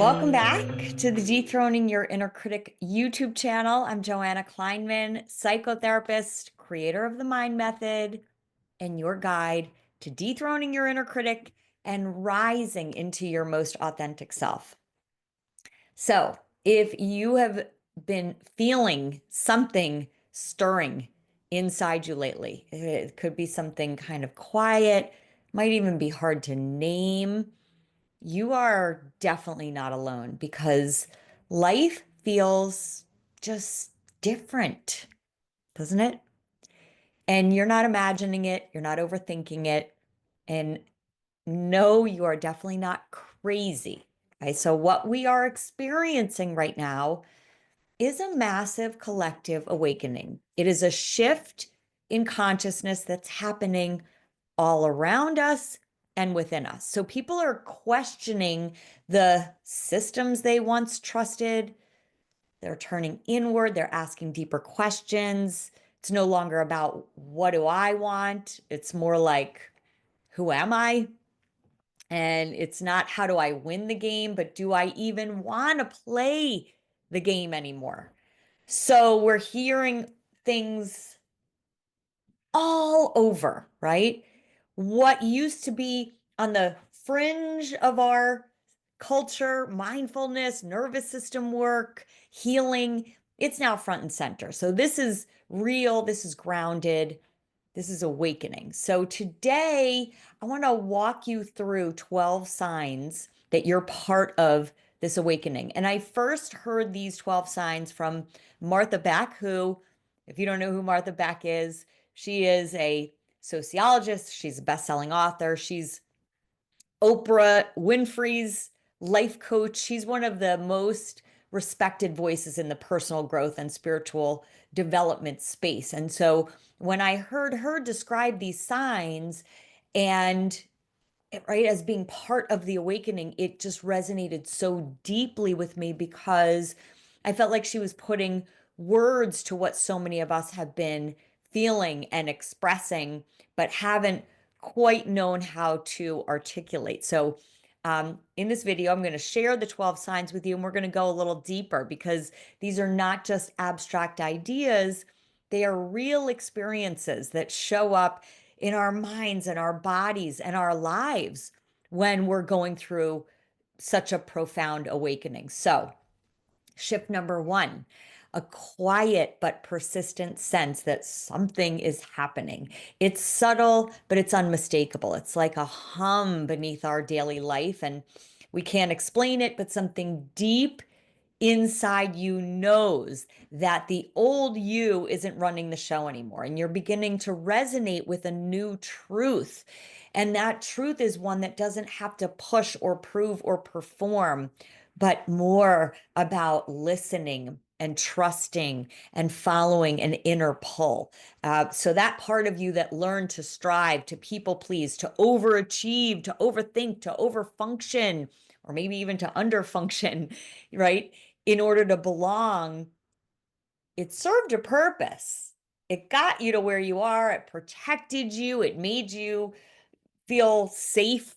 Welcome back to the Dethroning Your Inner Critic YouTube channel. I'm Joanna Kleinman, psychotherapist, creator of the Mind Method, and your guide to dethroning your inner critic and rising into your most authentic self. So, if you have been feeling something stirring inside you lately, it could be something kind of quiet, might even be hard to name. You are definitely not alone because life feels just different, doesn't it? And you're not imagining it, you're not overthinking it. And no, you are definitely not crazy. Okay, so what we are experiencing right now is a massive collective awakening. It is a shift in consciousness that's happening all around us and within us. So people are questioning the systems they once trusted. They're turning inward, they're asking deeper questions. It's no longer about what do I want? It's more like, who am I? And it's not how do I win the game, but do I even want to play the game anymore? So we're hearing things all over, right? What used to be on the fringe of our culture, mindfulness, nervous system work, healing, it's now front and center. So this is real, this is grounded, this is awakening. So today, I want to walk you through 12 signs that you're part of this awakening. And I first heard these 12 signs from Martha Beck, who, if you don't know who Martha Beck is, she is a sociologist, she's a best-selling author, she's Oprah Winfrey's life coach. She's one of the most respected voices in the personal growth and spiritual development space. And so when I heard her describe these signs and right as being part of the awakening, it just resonated so deeply with me because I felt like she was putting words to what so many of us have been feeling and expressing, but haven't quite known how to articulate. So in this video, I'm going to share the 12 signs with you, and we're going to go a little deeper because these are not just abstract ideas. They are real experiences that show up in our minds and our bodies and our lives when we're going through such a profound awakening. So, shift number one, a quiet but persistent sense that something is happening. It's subtle, but it's unmistakable. It's like a hum beneath our daily life, and we can't explain it, but something deep inside you knows that the old you isn't running the show anymore, and you're beginning to resonate with a new truth. And that truth is one that doesn't have to push or prove or perform, but more about listening and trusting and following an inner pull. So that part of you that learned to strive, to people please, to overachieve, to overthink, to overfunction, or maybe even to underfunction, right? In order to belong, it served a purpose. It got you to where you are. It protected you. It made you feel safe.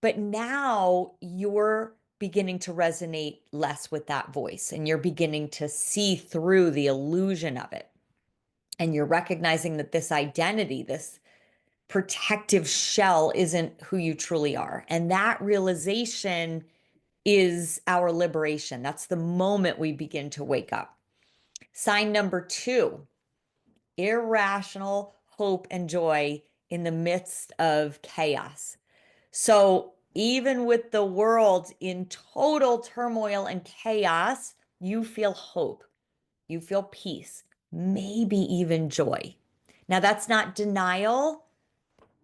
But now you're beginning to resonate less with that voice, and you're beginning to see through the illusion of it. And you're recognizing that this identity, this protective shell, isn't who you truly are. And that realization is our liberation. That's the moment we begin to wake up. Sign number two, irrational hope and joy in the midst of chaos. So even with the world in total turmoil and chaos, you feel hope, you feel peace, maybe even joy. Now, that's not denial,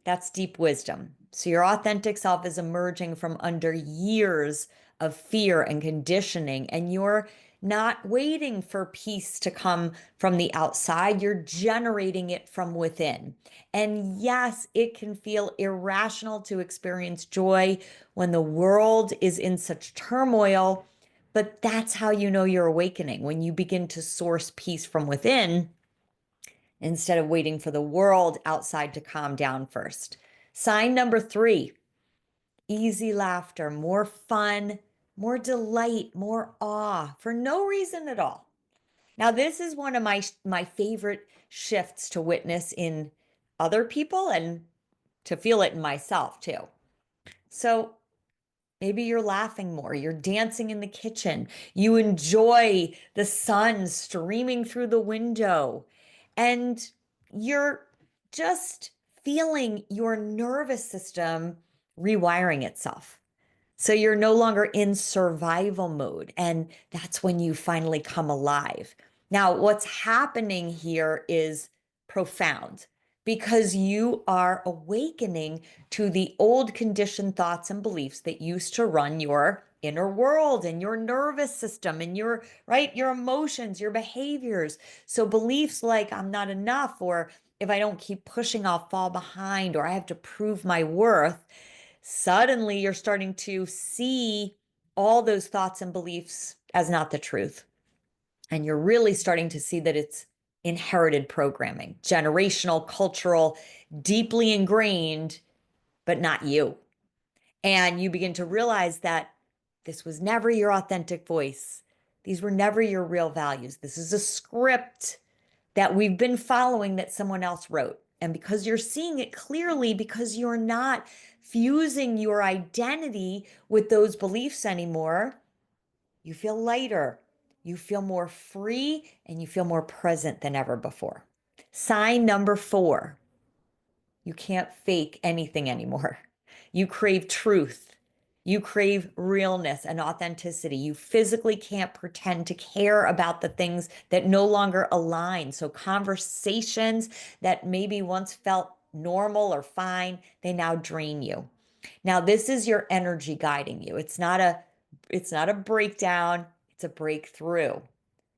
that's deep wisdom. So your authentic self is emerging from under years of fear and conditioning, and you're not waiting for peace to come from the outside. You're generating it from within. And yes, it can feel irrational to experience joy when the world is in such turmoil, but that's how you know you're awakening, when you begin to source peace from within instead of waiting for the world outside to calm down first. Sign number three, easy laughter, more fun, more delight, more awe for no reason at all. Now, this is one of my favorite shifts to witness in other people and to feel it in myself too. So maybe you're laughing more, you're dancing in the kitchen, you enjoy the sun streaming through the window, and you're just feeling your nervous system rewiring itself. So you're no longer in survival mode. And that's when you finally come alive. Now, what's happening here is profound because you are awakening to the old conditioned thoughts and beliefs that used to run your inner world and your nervous system and your, right, your emotions, your behaviors. So beliefs like I'm not enough, or if I don't keep pushing, I'll fall behind, or I have to prove my worth. Suddenly you're starting to see all those thoughts and beliefs as not the truth. And you're really starting to see that it's inherited programming, generational, cultural, deeply ingrained, but not you. And you begin to realize that this was never your authentic voice. These were never your real values. This is a script that we've been following that someone else wrote. And because you're seeing it clearly, because you're not fusing your identity with those beliefs anymore, you feel lighter, you feel more free, and you feel more present than ever before. Sign number 4, you can't fake anything anymore. You crave truth. You crave realness and authenticity. You physically can't pretend to care about the things that no longer align. So conversations that maybe once felt normal or fine, they now drain you. Now, this is your energy guiding you. It's not a breakdown, it's a breakthrough.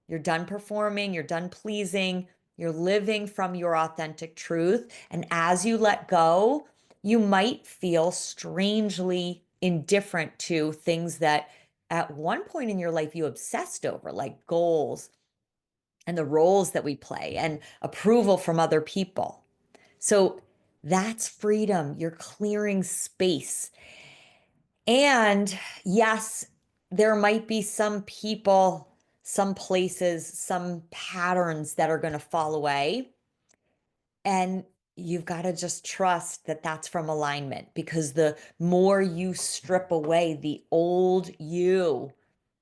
You're done performing, you're done pleasing, you're living from your authentic truth. And as you let go, you might feel strangely indifferent to things that at one point in your life you obsessed over, like goals and the roles that we play and approval from other people. So that's freedom. You're clearing space. And yes, there might be some people, some places, some patterns that are going to fall away. And you've got to just trust that that's from alignment, because the more you strip away the old you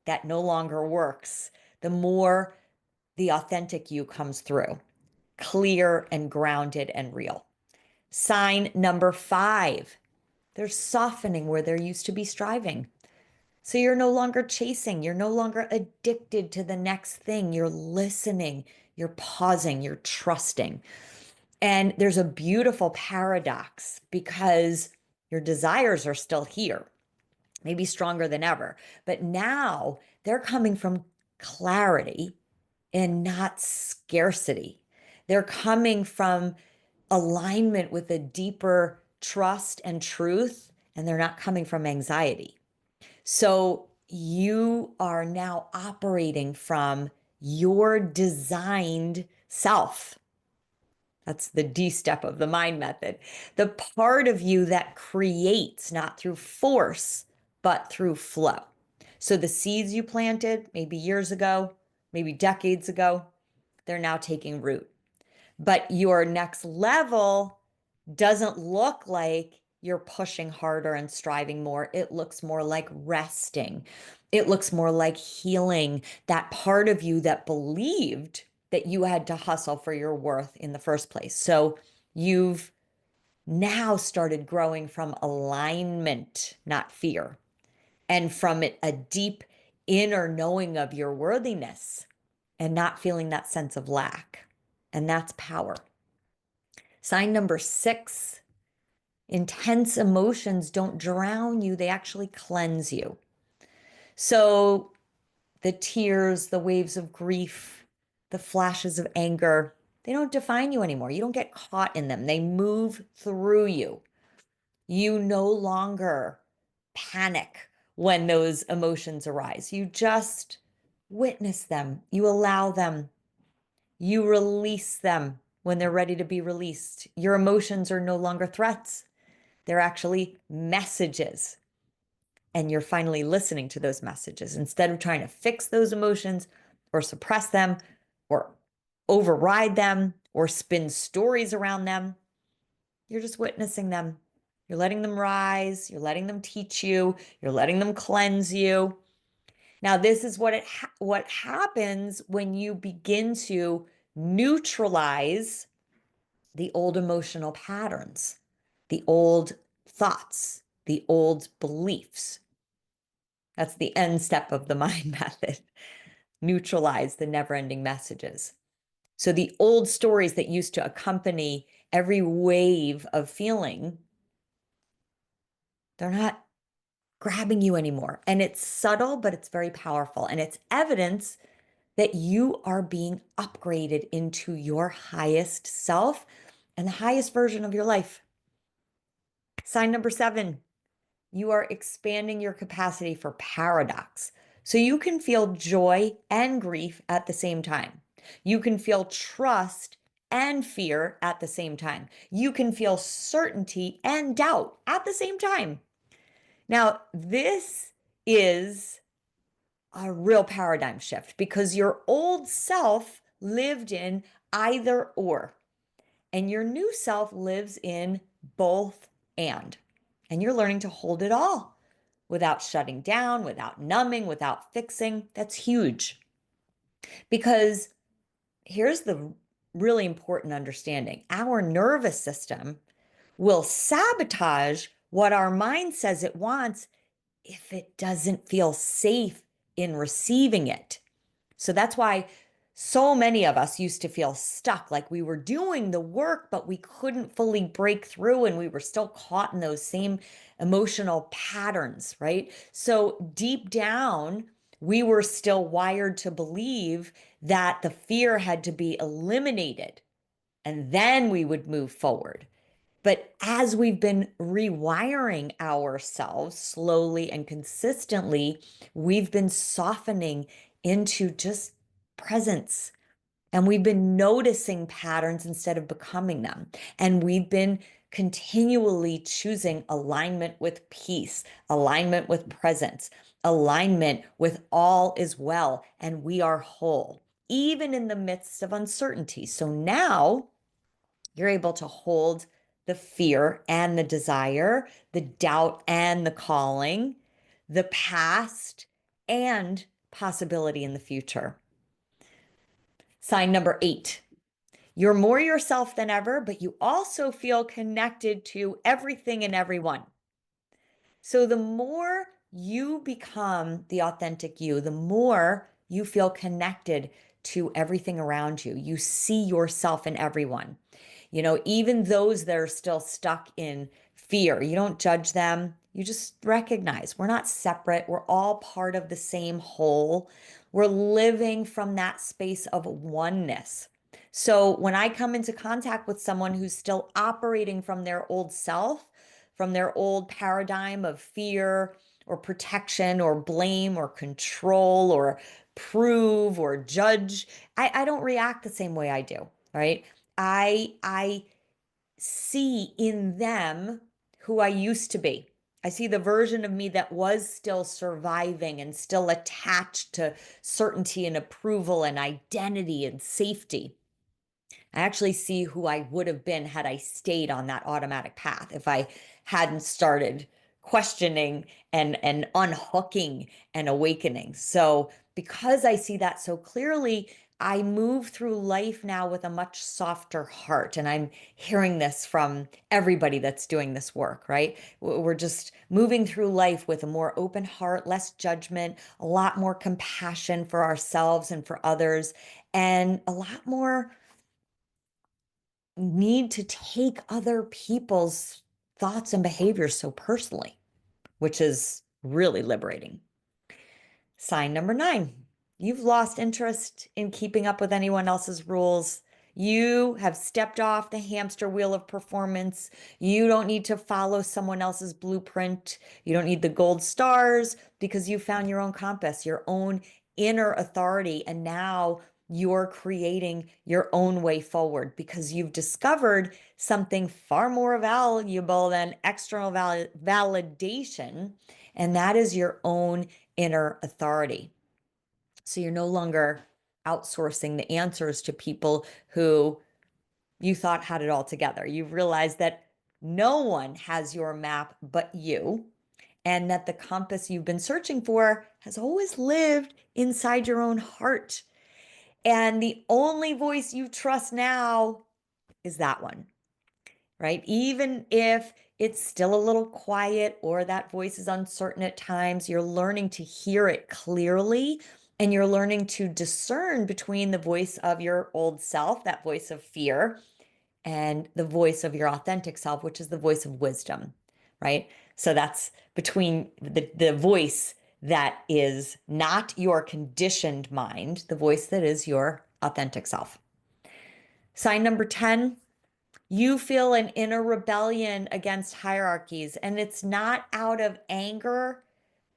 that no longer works, the more the authentic you comes through, clear and grounded and real. Sign number 5, there's softening where there used to be striving. So you're no longer chasing, you're no longer addicted to the next thing. You're listening, you're pausing, you're trusting. And there's a beautiful paradox because your desires are still here, maybe stronger than ever, but now they're coming from clarity and not scarcity. They're coming from alignment with a deeper trust and truth, and they're not coming from anxiety. So you are now operating from your designed self. That's the D step of the mind method. The part of you that creates, not through force, but through flow. So the seeds you planted maybe years ago, maybe decades ago, they're now taking root. But your next level doesn't look like you're pushing harder and striving more. It looks more like resting. It looks more like healing that part of you that believed that you had to hustle for your worth in the first place. So you've now started growing from alignment, not fear, and from a deep inner knowing of your worthiness and not feeling that sense of lack. And that's power. Sign number 6, intense emotions don't drown you, they actually cleanse you. So the tears, the waves of grief, the flashes of anger, they don't define you anymore. You don't get caught in them. They move through you. You no longer panic when those emotions arise. You just witness them. You allow them. You release them when they're ready to be released. Your emotions are no longer threats. They're actually messages. and you're finally listening to those messages instead of trying to fix those emotions or suppress them or override them or spin stories around them. You're just witnessing them. You're letting them rise. You're letting them teach you. You're letting them cleanse you. Now, this is what happens when you begin to neutralize the old emotional patterns, the old thoughts, the old beliefs. That's the end step of the mind method. Neutralize the never-ending messages. So the old stories that used to accompany every wave of feeling, they're not grabbing you anymore. And it's subtle, but it's very powerful. And it's evidence that you are being upgraded into your highest self and the highest version of your life. Sign number 7, you are expanding your capacity for paradox. So you can feel joy and grief at the same time. You can feel trust and fear at the same time. You can feel certainty and doubt at the same time. Now, this is a real paradigm shift because your old self lived in either or, and your new self lives in both and. And you're learning to hold it all without shutting down, without numbing, without fixing. That's huge. Because here's the really important understanding. Our nervous system will sabotage what our mind says it wants if it doesn't feel safe in receiving it. So that's why so many of us used to feel stuck, like we were doing the work, but we couldn't fully break through and we were still caught in those same emotional patterns, right? So deep down, we were still wired to believe that the fear had to be eliminated and then we would move forward. But as we've been rewiring ourselves slowly and consistently, we've been softening into just presence. And we've been noticing patterns instead of becoming them. And we've been continually choosing alignment with peace, alignment with presence, alignment with all is well, and we are whole, even in the midst of uncertainty. So now you're able to hold the fear and the desire, the doubt and the calling, the past and possibility in the future. Sign number 8, you're more yourself than ever, but you also feel connected to everything and everyone. So the more you become the authentic you, the more you feel connected to everything around you. You see yourself in everyone. You know, even those that are still stuck in fear, you don't judge them. You just recognize we're not separate. We're all part of the same whole. We're living from that space of oneness. So when I come into contact with someone who's still operating from their old self, from their old paradigm of fear or protection or blame or control or prove or judge, I don't react the same way I do, right? I see in them who I used to be. I see the version of me that was still surviving and still attached to certainty and approval and identity and safety. I actually see who I would have been had I stayed on that automatic path, if I hadn't started questioning and unhooking and awakening. So because I see that so clearly, I move through life now with a much softer heart. And I'm hearing this from everybody that's doing this work, right? We're just moving through life with a more open heart, less judgment, a lot more compassion for ourselves and for others, and a lot more need to take other people's thoughts and behaviors so personally, which is really liberating. Sign number 9, you've lost interest in keeping up with anyone else's rules. You have stepped off the hamster wheel of performance. You don't need to follow someone else's blueprint. You don't need the gold stars because you found your own compass, your own inner authority. And now you're creating your own way forward because you've discovered something far more valuable than external validation, and that is your own inner authority. So you're no longer outsourcing the answers to people who you thought had it all together. You've realized that no one has your map but you, and that the compass you've been searching for has always lived inside your own heart. And the only voice you trust now is that one, right? Even if it's still a little quiet or that voice is uncertain at times, you're learning to hear it clearly, and you're learning to discern between the voice of your old self, that voice of fear, and the voice of your authentic self, which is the voice of wisdom, right? So that's between the voice that is not your conditioned mind, the voice that is your authentic self. Sign number 10, you feel an inner rebellion against hierarchies, and it's not out of anger,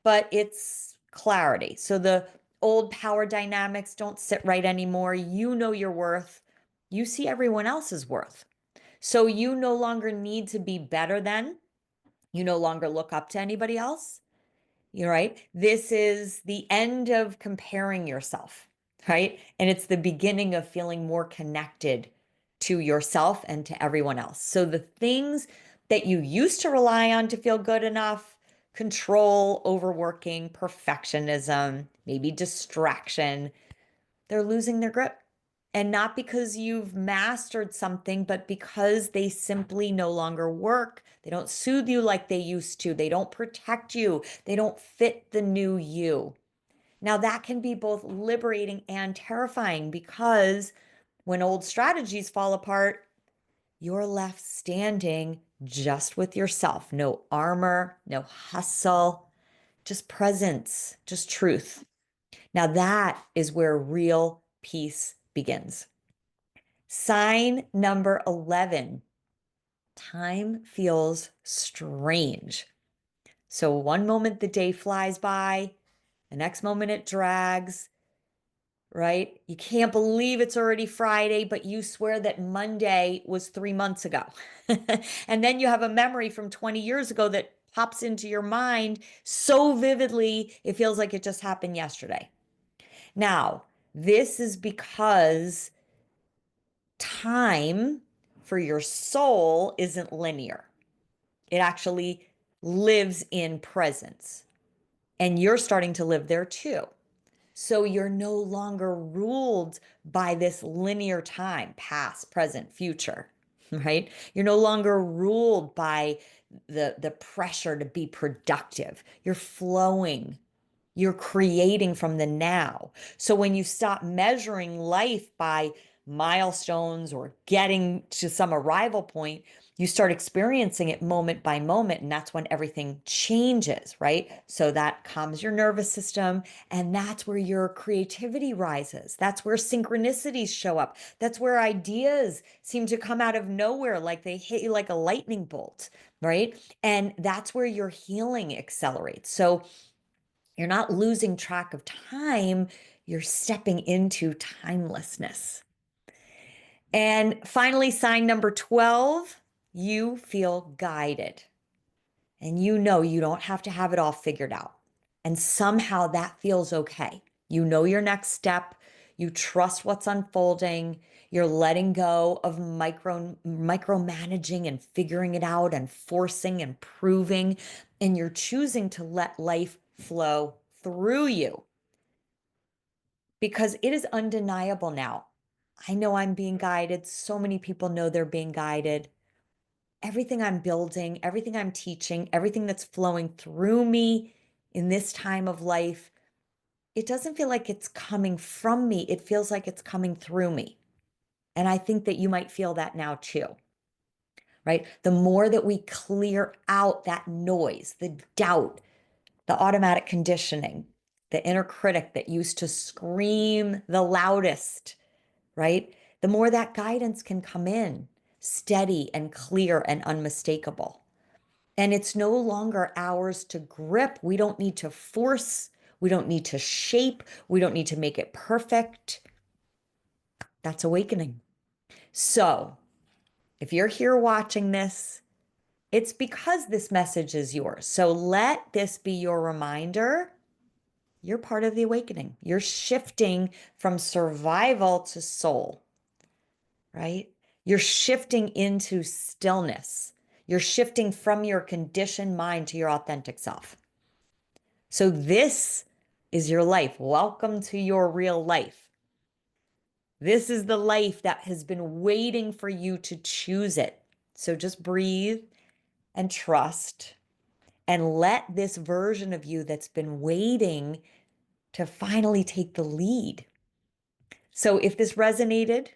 but it's clarity. So the old power dynamics don't sit right anymore. You know your worth. You see everyone else's worth. So you no longer need to be better than, you no longer look up to anybody else. You're right. This is the end of comparing yourself, right? And it's the beginning of feeling more connected to yourself and to everyone else. So the things that you used to rely on to feel good enough, control, overworking, perfectionism, maybe distraction, they're losing their grip. And not because you've mastered something, but because they simply no longer work. They don't soothe you like they used to. They don't protect you. They don't fit the new you. Now, that can be both liberating and terrifying because when old strategies fall apart, you're left standing just with yourself. No armor, no hustle, just presence, just truth. Now, that is where real peace begins. Sign number 11, time feels strange. So one moment the day flies by, the next moment it drags, right? You can't believe it's already Friday, but you swear that Monday was 3 months ago. And then you have a memory from 20 years ago that pops into your mind so vividly, it feels like it just happened yesterday. Now, this is because time for your soul isn't linear. It actually lives in presence, and you're starting to live there too. So you're no longer ruled by this linear time, past, present, future, right? You're no longer ruled by the pressure to be productive. You're flowing. You're creating from the now. So when you stop measuring life by milestones or getting to some arrival point, you start experiencing it moment by moment. And that's when everything changes, right? So that calms your nervous system. And that's where your creativity rises. That's where synchronicities show up. That's where ideas seem to come out of nowhere, like they hit you like a lightning bolt, right? And that's where your healing accelerates. So you're not losing track of time, you're stepping into timelessness. And finally, sign number 12, you feel guided. And you know you don't have to have it all figured out. And somehow that feels okay. You know your next step, you trust what's unfolding, you're letting go of micromanaging and figuring it out and forcing and proving, and you're choosing to let life flow through you because it is undeniable now. I know I'm being guided. So many people know they're being guided. Everything I'm building, everything I'm teaching, everything that's flowing through me in this time of life, it doesn't feel like it's coming from me. It feels like it's coming through me. And I think that you might feel that now too, right? The more that we clear out that noise, the doubt, the automatic conditioning, the inner critic that used to scream the loudest, right? The more that guidance can come in, steady and clear and unmistakable. And it's no longer ours to grip. We don't need to force. We don't need to shape. We don't need to make it perfect. That's awakening. So if you're here watching this, it's because this message is yours. So let this be your reminder. You're part of the awakening. You're shifting from survival to soul, right? You're shifting into stillness. You're shifting from your conditioned mind to your authentic self. So this is your life. Welcome to your real life. This is the life that has been waiting for you to choose it. So just breathe and trust and let this version of you that's been waiting to finally take the lead. So if this resonated,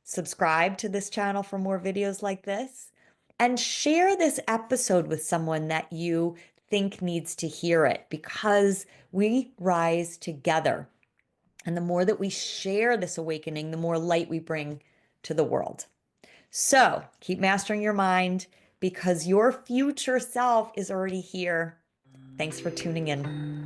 subscribe to this channel for more videos like this and share this episode with someone that you think needs to hear it, because we rise together. And the more that we share this awakening, the more light we bring to the world. So keep mastering your mind, because your future self is already here. Thanks for tuning in.